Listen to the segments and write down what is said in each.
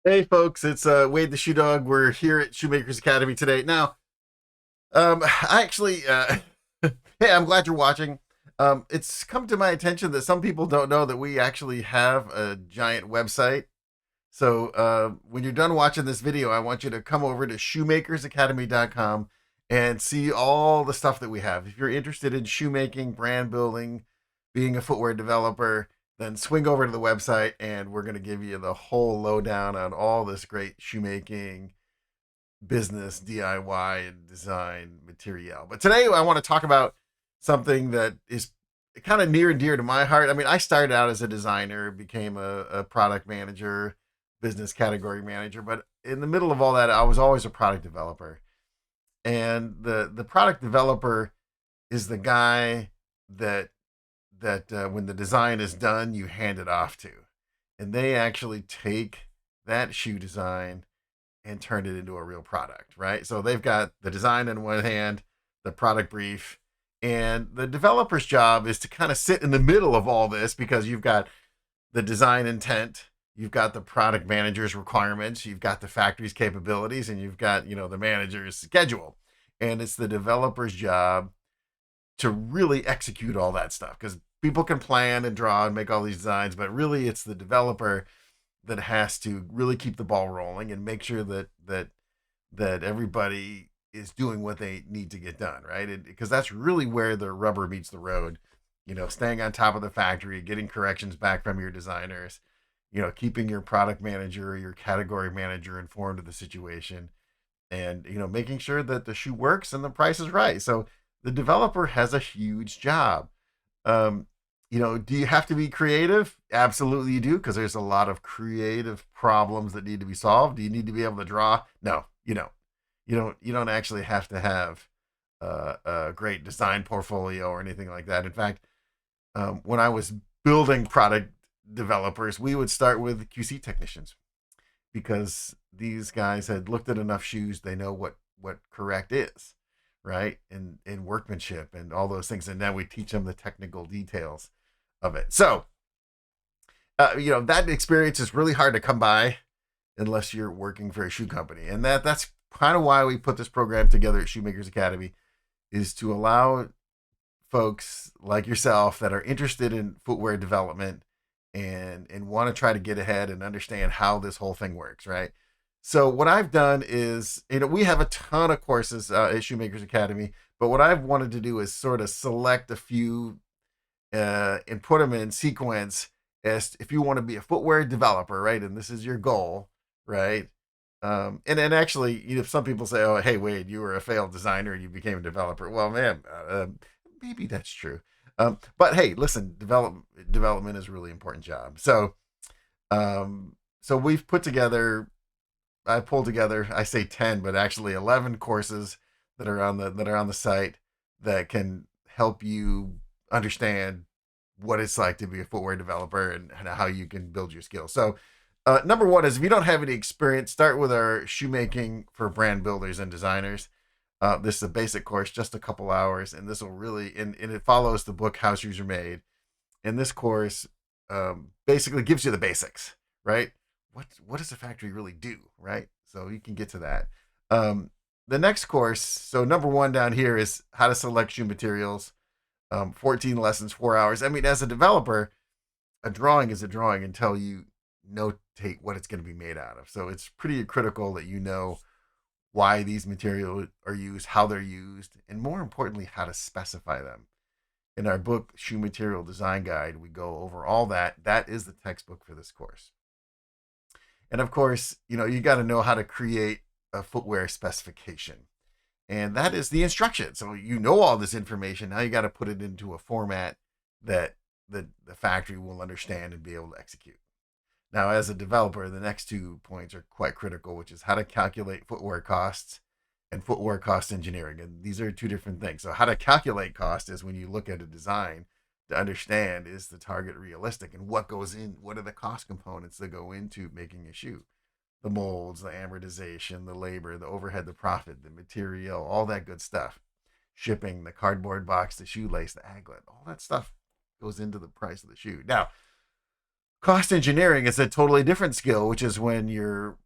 Hey folks, it's Wade the Shoe Dog. We're here at Shoemakers Academy today. Now, I actually, hey, I'm glad you're watching. It's come to my attention that some people don't know that we actually have a giant website. So when you're done watching this video, I want you to come over to shoemakersacademy.com and see all the stuff that we have. If you're interested in shoemaking, brand building, being a footwear developer, then swing over to the website and we're going to give you the whole lowdown on all this great shoemaking business, DIY, and design material. But today I want to talk about something that is kind of near and dear to my heart. I mean, I started out as a designer, became a product manager, business category manager, but in the middle of all that, I was always a product developer. And the product developer is the guy that when the design is done, you hand it off to, and they actually take that shoe design and turn it into a real product, right? So they've got the design in one hand, the product brief, and the developer's job is to kind of sit in the middle of all this because you've got the design intent, you've got the product manager's requirements, you've got the factory's capabilities, and you've got, the manager's schedule. And it's the developer's job to really execute all that stuff because people can plan and draw and make all these designs, but really it's the developer that has to really keep the ball rolling and make sure that everybody is doing what they need to get done, right? Because that's really where the rubber meets the road. Staying on top of the factory, getting corrections back from your designers, keeping your product manager or your category manager informed of the situation, and making sure that the shoe works and the price is right. So the developer has a huge job. um, do you have to be creative? Absolutely, you do, because there's a lot of creative problems that need to be solved. Do you need to be able to draw? No, you don't. You don't actually have to have a great design portfolio or anything like that. In fact, when I was building product developers, we would start with QC technicians because these guys had looked at enough shoes. They know what correct is, right? And workmanship and all those things. And now we teach them the technical details of it. So, that experience is really hard to come by unless you're working for a shoe company. And that's kind of why we put this program together at Shoemakers Academy, is to allow folks like yourself that are interested in footwear development and want to try to get ahead and understand how this whole thing works, right? So what I've done is, we have a ton of courses at Shoemakers Academy, but what I've wanted to do is sort of select a few and put them in sequence as if you want to be a footwear developer, right? And this is your goal, right? And then actually, some people say, "Oh, hey, Wade, you were a failed designer and you became a developer." Well, man, maybe that's true. But hey, listen, development is a really important job. So we've put together, I pulled together, I say 10, but actually 11 courses that are on the site that can help you understand what it's like to be a footwear developer and how you can build your skills. So, number one is, if you don't have any experience, start with our shoemaking for brand builders and designers. This is a basic course, just a couple hours, and this will really, and it follows the book How Shoes Are Made. And this course basically gives you the basics, right? What does the factory really do, right? So you can get to that. The next course, so number one down here, is how to select shoe materials. 14 lessons, 4 hours. I mean, as a developer, a drawing is a drawing until you notate what it's going to be made out of. So it's pretty critical that you know why these materials are used, how they're used, and more importantly, how to specify them. In our book, Shoe Material Design Guide, we go over all that. That is the textbook for this course. And of course, you got to know how to create a footwear specification. And that is the instruction. So all this information. Now you got to put it into a format that the factory will understand and be able to execute. Now, as a developer, the next 2 points are quite critical, which is how to calculate footwear costs and footwear cost engineering. And these are two different things. So how to calculate cost is when you look at a design to understand, is the target realistic, and what goes in, what are the cost components that go into making a shoe? The molds, the amortization, the labor, the overhead, the profit, the material, all that good stuff. Shipping, the cardboard box, the shoelace, the aglet, all that stuff goes into the price of the shoe. Now, Cost engineering is a totally different skill, which is when your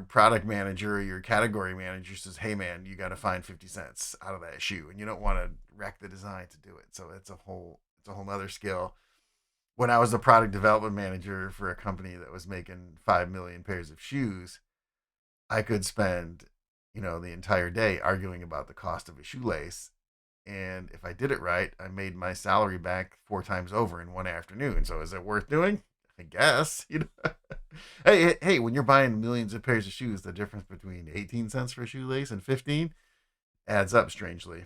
product manager or your category manager says, "Hey man, you got to find 50 cents out of that shoe," and you don't want to wreck the design to do it. So it's a whole other skill. When I was the product development manager for a company that was making 5 million pairs of shoes, I could spend, the entire day arguing about the cost of a shoelace. And if I did it right, I made my salary back 4 times over in one afternoon. So is it worth doing? I guess. Hey, when you're buying millions of pairs of shoes, the difference between 18 cents for a shoelace and 15 adds up strangely.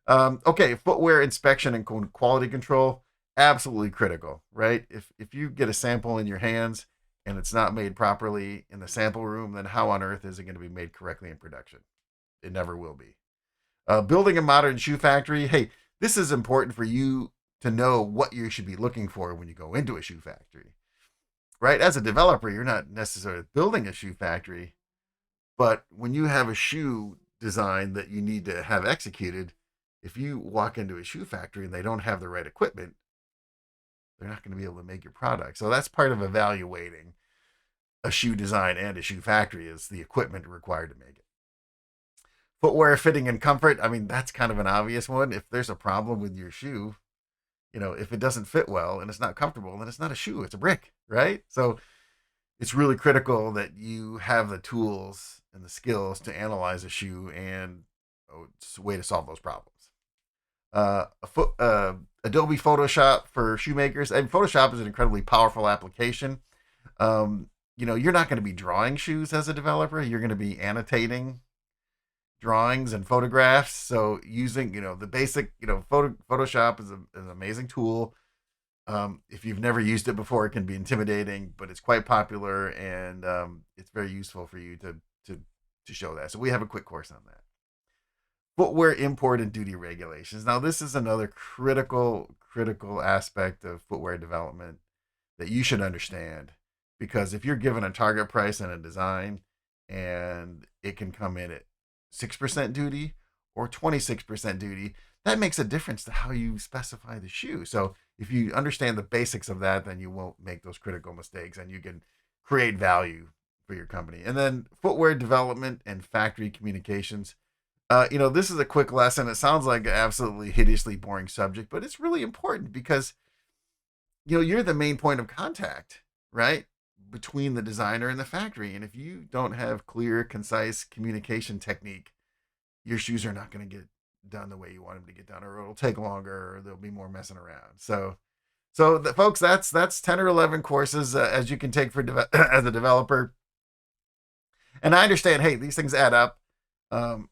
Okay, footwear inspection and quality control, absolutely critical, right? If you get a sample in your hands and it's not made properly in the sample room, then how on earth is it going to be made correctly in production? It never will be. Building a modern shoe factory. Hey, this is important for you to know what you should be looking for when you go into a shoe factory, right? As a developer, you're not necessarily building a shoe factory, but when you have a shoe design that you need to have executed, if you walk into a shoe factory and they don't have the right equipment, they're not going to be able to make your product. So that's part of evaluating a shoe design and a shoe factory is the equipment required to make it. Footwear fitting and comfort. I mean, that's kind of an obvious one. If there's a problem with your shoe, if it doesn't fit well and it's not comfortable, then it's not a shoe, it's a brick, right? So it's really critical that you have the tools and the skills to analyze a shoe and it's a way to solve those problems. Adobe Photoshop for shoemakers. And Photoshop is an incredibly powerful application. You're not going to be drawing shoes as a developer. You're going to be annotating drawings and photographs. So using, the basic, Photoshop is an amazing tool. If you've never used it before, it can be intimidating, but it's quite popular and it's very useful for you to show that. So we have a quick course on that. Footwear import and duty regulations. Now, this is another critical aspect of footwear development that you should understand, because if you're given a target price and a design and it can come in at 6% duty or 26% duty, that makes a difference to how you specify the shoe. So if you understand the basics of that, then you won't make those critical mistakes and you can create value for your company. And then footwear development and factory communications. This is a quick lesson. It sounds like an absolutely hideously boring subject, but it's really important because, you're the main point of contact, right? Between the designer and the factory. And if you don't have clear, concise communication technique, your shoes are not going to get done the way you want them to get done, or it'll take longer, or there'll be more messing around. So folks, that's 10 or 11 courses as you can take for as a developer. And I understand, hey, these things add up.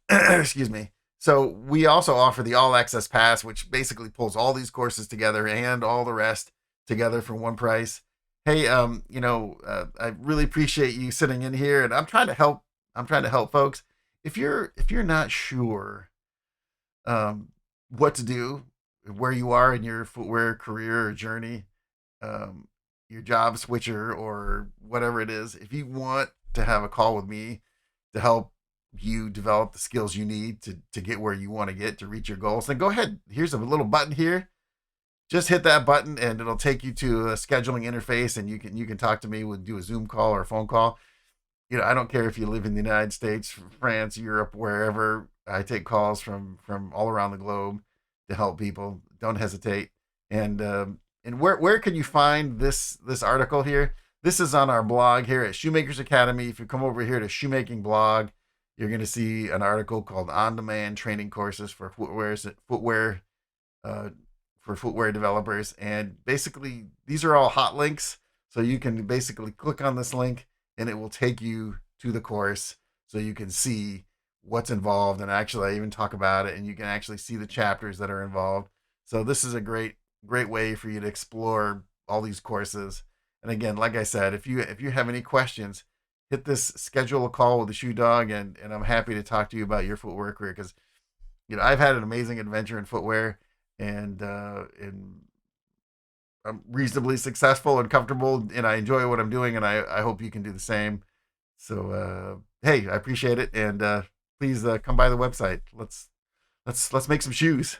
Excuse me. So we also offer the All Access Pass, which basically pulls all these courses together and all the rest together for one price. Hey, I really appreciate you sitting in here, and I'm trying to help. Folks. If you're not sure what to do, where you are in your footwear career or journey, your job switcher or whatever it is, if you want to have a call with me to help you develop the skills you need to get where you want to get to reach your goals, then go ahead. Here's a little button here. Just hit that button and it'll take you to a scheduling interface, and you can talk to me. We'll do a Zoom call or a phone call. I don't care if you live in the United States, France, Europe, wherever. I take calls from all around the globe to help people. Don't hesitate. And where can you find this article here? This is on our blog here at Shoemakers Academy. If you come over here to Shoemaking blog, you're going to see an article called On-Demand Training Courses for footwear developers. And basically, these are all hot links. So you can basically click on this link and it will take you to the course so you can see what's involved. And actually, I even talk about it and you can actually see the chapters that are involved. So this is a great way for you to explore all these courses. And again, like I said, if you have any questions, hit this schedule a call with the Shoe Dog, and I'm happy to talk to you about your footwear career, because I've had an amazing adventure in footwear, and I'm reasonably successful and comfortable, and I enjoy what I'm doing, and I hope you can do the same. So hey, I appreciate it, and please come by the website. Let's make some shoes.